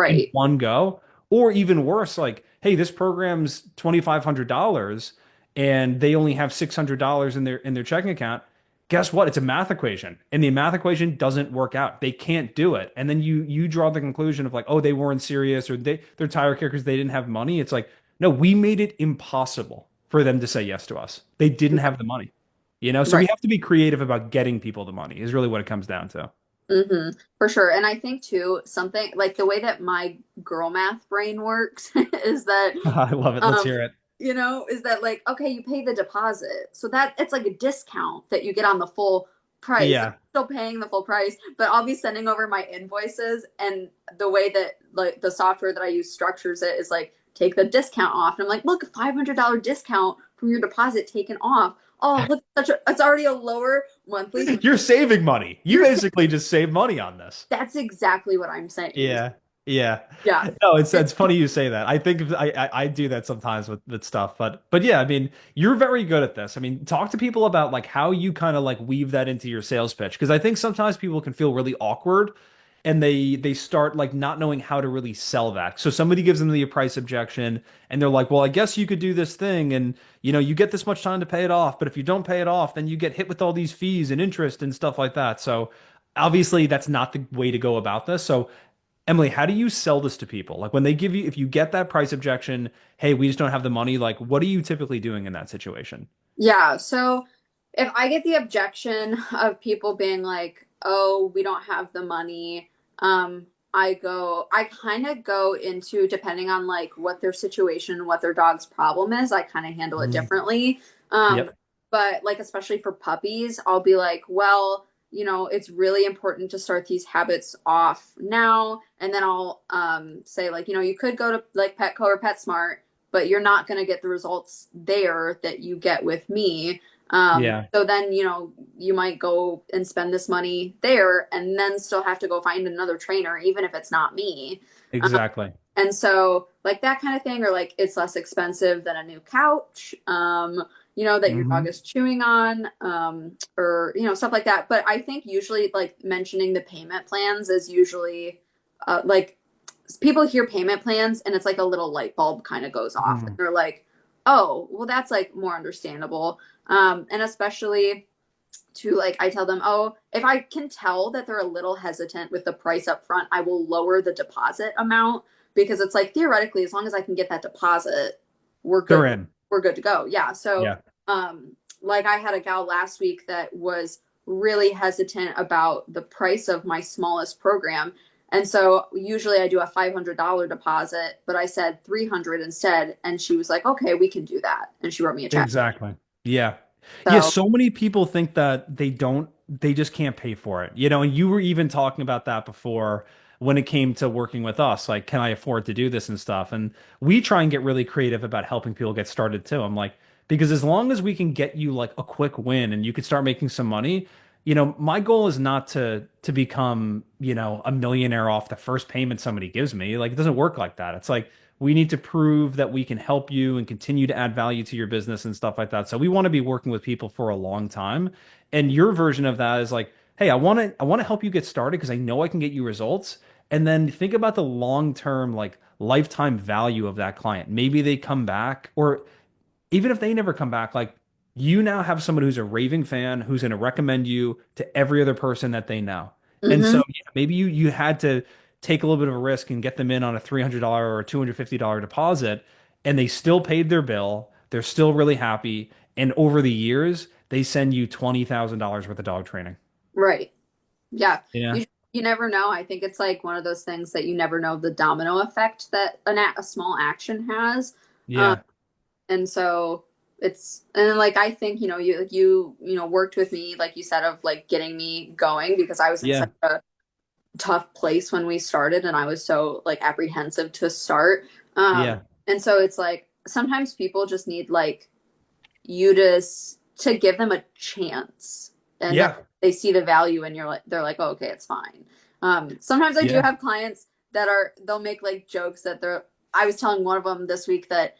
in Right. one go? Or even worse, like, hey, this program's $2,500 and they only have $600 in their checking account. Guess what? It's a math equation, and the math equation doesn't work out. They can't do it. And then you draw the conclusion of like, oh, they weren't serious, or they're tire kickers, they didn't have money. It's like, no, we made it impossible for them to say yes to us. They didn't have the money. So we Right. have to be creative about getting people the money is really what it comes down to. For sure. And I think too, something like the way that my girl math brain works is that I love it. Let's um, hear it. is that like, okay, you pay the deposit. So that it's like a discount that you get on the full price. Yeah. Still paying the full price, but I'll be sending over my invoices and the way that like the software that I use structures it is like take the discount off. And I'm like, look, $500 discount from your deposit taken off. Oh, look, it's already a lower monthly. You're saving money. You You're basically just save money on this. That's exactly what I'm saying. Yeah. Yeah. Yeah. No, it's funny you say that. I think I do that sometimes with stuff, but yeah, I mean, you're very good at this. I mean, talk to people about like how you kind of like weave that into your sales pitch because I think sometimes people can feel really awkward and they start like not knowing how to really sell that. So somebody gives them the price objection and they're like, "Well, I guess you could do this thing and you get this much time to pay it off, but if you don't pay it off, then you get hit with all these fees and interest and stuff like that." So obviously that's not the way to go about this. So Emily, how do you sell this to people? Like when they give you, if you get that price objection, hey, we just don't have the money, like what are you typically doing in that situation? Yeah. So if I get the objection of people being like, oh, we don't have the money, I kind of go into, depending on like what their situation, what their dog's problem is, I kind of handle it Mm. differently. Um, Yep. but like, especially for puppies, I'll be like, well, it's really important to start these habits off now. And then I'll say, like, you could go to like Petco or PetSmart, but you're not going to get the results there that you get with me. Yeah, So then, you might go and spend this money there and then still have to go find another trainer, even if it's not me. Um, exactly. and so, like that kind of thing, or like it's less expensive than a new couch, that your dog Hmm. is chewing on, or, stuff like that. But I think usually, like mentioning the payment plans is usually like people hear payment plans and it's like a little light bulb kind of goes off and Hmm. they're like, oh, well, that's like more understandable. And especially to like, I tell them, oh, if I can tell that they're a little hesitant with the price up front, I will lower the deposit amount because it's like theoretically, as long as I can get that deposit, we're They're good. in. We're good to go. Yeah. So, Yeah, like I had a gal last week that was really hesitant about the price of my smallest program. And so usually I do a $500 deposit, but I said 300 instead. And she was like, okay, we can do that. And she wrote me a check. exactly. Yeah. Yeah, So so many people think that they just can't pay for it. And you were even talking about that before when it came to working with us. Like, can I afford to do this and stuff? And we try and get really creative about helping people get started too. I'm like, because as long as we can get you like a quick win and you can start making some money, my goal is not to become, a millionaire off the first payment somebody gives me. Like, it doesn't work like that. It's like we need to prove that we can help you and continue to add value to your business and stuff like that. So we want to be working with people for a long time. And your version of that is like, hey, I want to help you get started because I know I can get you results. And then think about the long-term, like lifetime value of that client. Maybe they come back, or even if they never come back, like you now have someone who's a raving fan who's going to recommend you to every other person that they know. And so Hmm. yeah, maybe you had to take a little bit of a risk and get them in on a $300 or a $250 deposit, and they still paid their bill. They're still really happy. And over the years, they send you $20,000 worth of dog training. Right. Yeah. Yeah. You never know. I think it's like one of those things that you never know the domino effect that a small action has. Um, Yeah. and so it's and like I think, you worked with me, like you said, of like getting me going because I was in such Yeah. a tough place when we started and I was so like apprehensive to start. Yeah. And so it's like sometimes people just need like you to give them a chance and that Yeah. they see the value and they're like, oh, okay, it's fine. Sometimes I do Yeah. have clients that they'll make like jokes that I was telling one of them this week that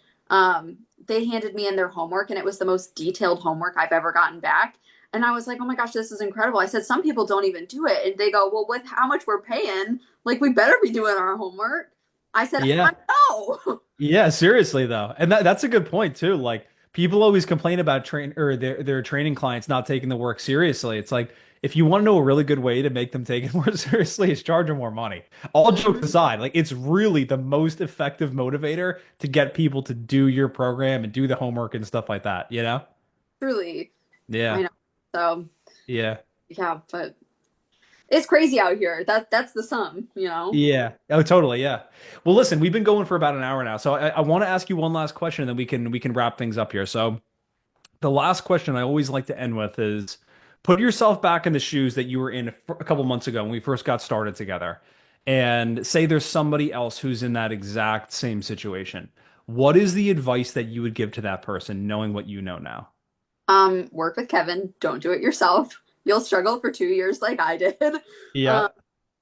they handed me in their homework and it was the most detailed homework I've ever gotten back. And I was like, oh my gosh, this is incredible. I said, some people don't even do it. And they go, well, with how much we're paying, like we better be doing our homework. I said, I Yeah. know. Yeah, seriously though. And that's a good point too. Like people always complain about train or their training clients not taking the work seriously. It's like if you want to know a really good way to make them take it more seriously is charge them more money. All jokes Mhm. aside, like it's really the most effective motivator to get people to do your program and do the homework and stuff like that, you know? Truly, I Yeah. know. So Yeah. yeah, but it's crazy out here. That's the sum. Yeah. Oh, totally. Yeah. Well, listen, we've been going for about an hour now, so I want to ask you one last question, and then we can wrap things up here. So, the last question I always like to end with is put yourself back in the shoes that you were in a couple months ago when we first got started together, and say there's somebody else who's in that exact same situation. What is the advice that you would give to that person, knowing what you know now? Work with Kevin. Don't do it yourself. You'll struggle for 2 years like I did. Um, Yeah.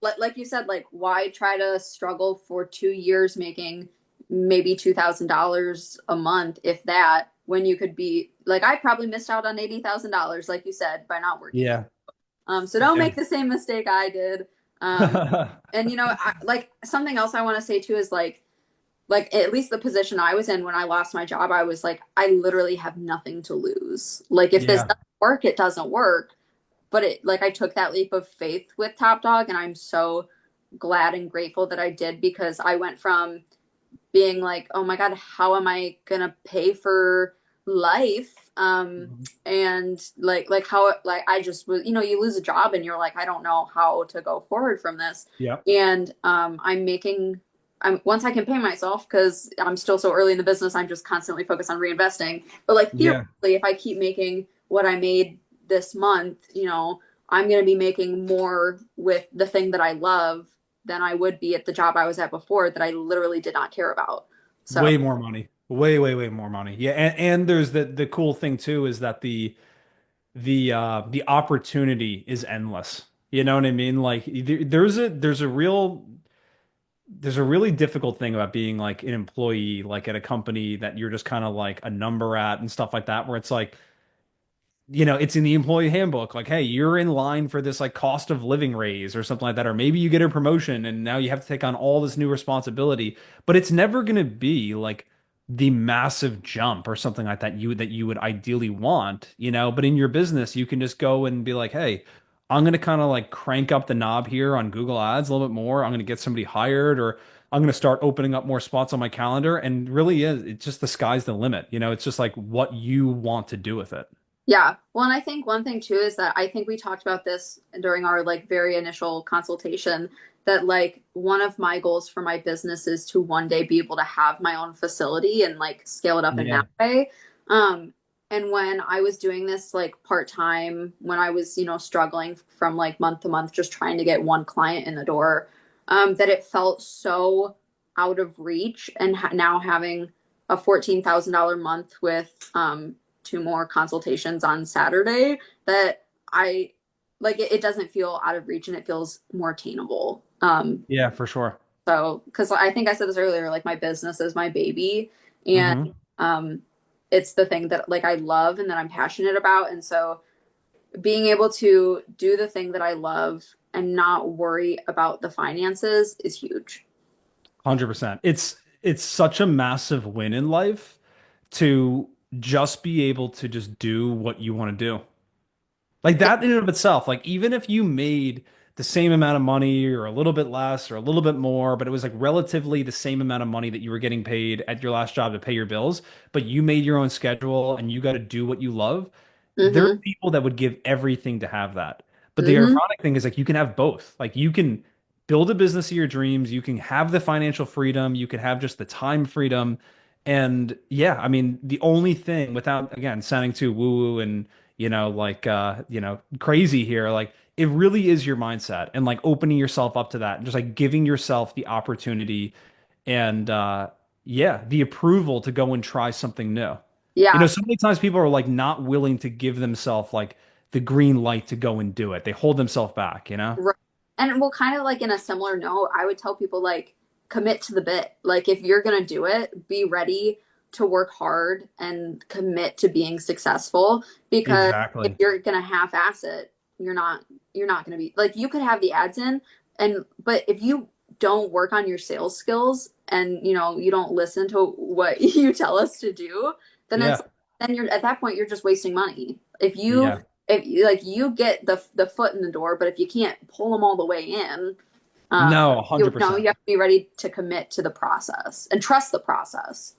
like you said, like why try to struggle for 2 years making maybe $2,000 a month, if that, when you could be like I probably missed out on $80,000, like you said, by not working out. Yeah. So don't Yeah. make the same mistake I did. And like something else I want to say too is like at least the position I was in when I lost my job, I was like, I literally have nothing to lose. Like if this Yeah. doesn't work, it doesn't work. But it like I took that leap of faith with Top Dog, and I'm so glad and grateful that I did because I went from being like, oh my God, how am I gonna pay for life? Mhm. And like how like I just was, you lose a job and you're like, I don't know how to go forward from this. Yep. And I'm once I can pay myself because I'm still so early in the business, I'm just constantly focused on reinvesting. But like Yeah. theoretically, if I keep making what I made this month, I'm gonna be making more with the thing that I love than I would be at the job I was at before that I literally did not care about. So Way more money. Way, way, way more money. Yeah, and there's the cool thing too is that the opportunity is endless. You know what I mean? Like there's a really difficult thing about being like an employee like at a company that you're just kind of like a number at and stuff like that where it's like it's in the employee handbook, like, hey, you're in line for this like cost of living raise or something like that, or maybe you get a promotion and now you have to take on all this new responsibility, but it's never going to be like the massive jump or something like that you would ideally want, but in your business, you can just go and be like, hey, I'm going to kind of like crank up the knob here on Google Ads a little bit more. I'm going to get somebody hired or I'm going to start opening up more spots on my calendar. And really is, it's just the sky's the limit. It's just like what you want to do with it. yeah. Well, and I think one thing too is that I think we talked about this during our like very initial consultation that like one of my goals for my business is to one day be able to have my own facility and like scale it up in that Yeah. way. Um, and when I was doing this like part-time, when I was, struggling from like month to month, just trying to get one client in the door, that it felt so out of reach and now having a $14,000 month with, two more consultations on Saturday that I like it doesn't feel out of reach and it feels more attainable. Yeah, for sure. So because I think I said this earlier, like my business is my baby and Hmm. um it's the thing that like I love and that I'm passionate about. And so being able to do the thing that I love and not worry about the finances is huge. 100%. It's such a massive win in life to just be able to just do what you want to do. Like that in and of itself, like even if you made the same amount of money or a little bit less or a little bit more, but it was like relatively the same amount of money that you were getting paid at your last job to pay your bills, but you made your own schedule and you got to do what you love, there are Mm-hmm. people that would give everything to have that. But the Mm-hmm. ironic thing is like you can have both. Like you can build a business of your dreams, you can have the financial freedom, you can have just the time freedom. And yeah, I mean, the only thing without again sounding too woo-woo and crazy here, like it really is your mindset and like opening yourself up to that and just like giving yourself the opportunity and yeah, the approval to go and try something new. You know, Yeah. so many times people are like not willing to give themselves like the green light to go and do it. They hold themselves back, you know? Right. And well, kind of like in a similar note, I would tell people like commit to the bit. Like if you're gonna do it, be ready to work hard and commit to being successful. Because if Exactly. you're gonna half-ass it, you're not gonna be like you could have the ads in and but if you don't work on your sales skills and you don't listen to what you tell us to do, then it's Yeah. then you're at that point you're just wasting money. If you Yeah. if you like you get the foot in the door, but if you can't pull them all the way in, No, you know 100%. you have to be ready to commit to the process and trust the process.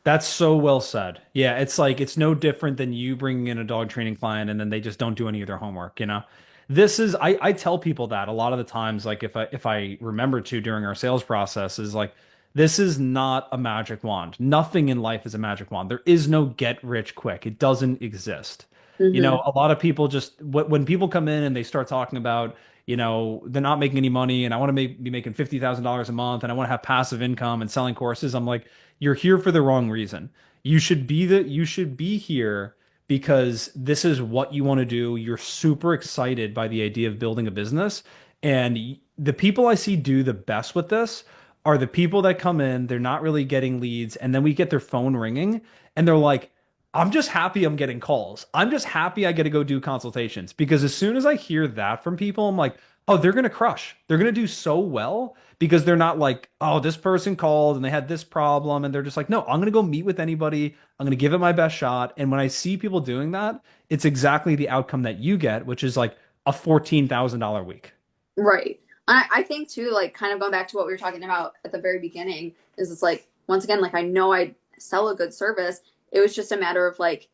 That's so well said. Yeah, it's like it's no different than you bringing in a dog training client and then they just don't do any of their homework, you know? This is I tell people that a lot of the times, like if I remember to during our sales process, is like this is not a magic wand. Nothing in life is a magic wand. There is no get rich quick. It doesn't exist. You Hmm. know, a lot of people just when people come in and they start talking about, they're not making any money and I want to be making $50,000 a month and I want to have passive income and selling courses. I'm like, you're here for the wrong reason. You should be here because this is what you want to do. You're super excited by the idea of building a business. And the people I see do the best with this are the people that come in, they're not really getting leads, and then we get their phone ringing and they're like, I'm just happy I'm getting calls. I'm just happy I get to go do consultations because as soon as I hear that from people, I'm like, oh, they're going to crush. They're going to do so well because they're not like, oh, this person called and they had this problem. And they're just like, no, I'm going to go meet with anybody. I'm going to give it my best shot. And when I see people doing that, it's exactly the outcome that you get, which is like a $14,000 week. Right. I think too, like kind of going back to what we were talking about at the very beginning, is it's like once again, like I know I sell a good service. It was just a matter of like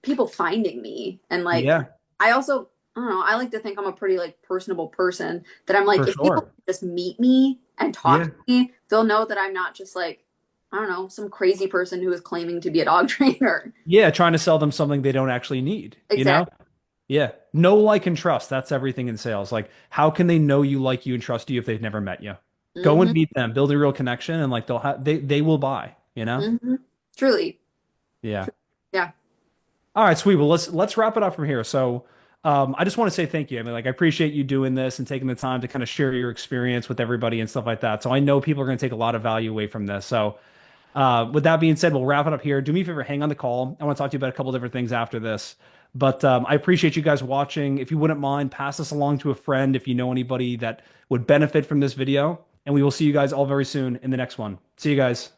people finding me and like Yeah, I also I don't know, I like to think I'm a pretty like personable person that I'm for like if people sure. just meet me and talk Yeah. to me, they'll know that I'm not just like I don't know, some crazy person who is claiming to be a dog trainer. Yeah. Trying to sell them something they don't actually need, you know? Exactly. Yeah. Know, like, and trust. That's everything in sales. Like, how can they know you, like you, and trust you if they've never met you? Go and Hmm. meet them, build a real connection, and like they will buy, you know? Hmm. Truly. Yeah. Yeah. All right, sweet. Well, let's wrap it up from here. So, I just want to say thank you. I mean, like, I appreciate you doing this and taking the time to kind of share your experience with everybody and stuff like that. So I know people are going to take a lot of value away from this. So, with that being said, we'll wrap it up here. Do me a favor, hang on the call. I want to talk to you about a couple different things after this. But I appreciate you guys watching. If you wouldn't mind, pass this along to a friend if you know anybody that would benefit from this video. And we will see you guys all very soon in the next one. See you guys.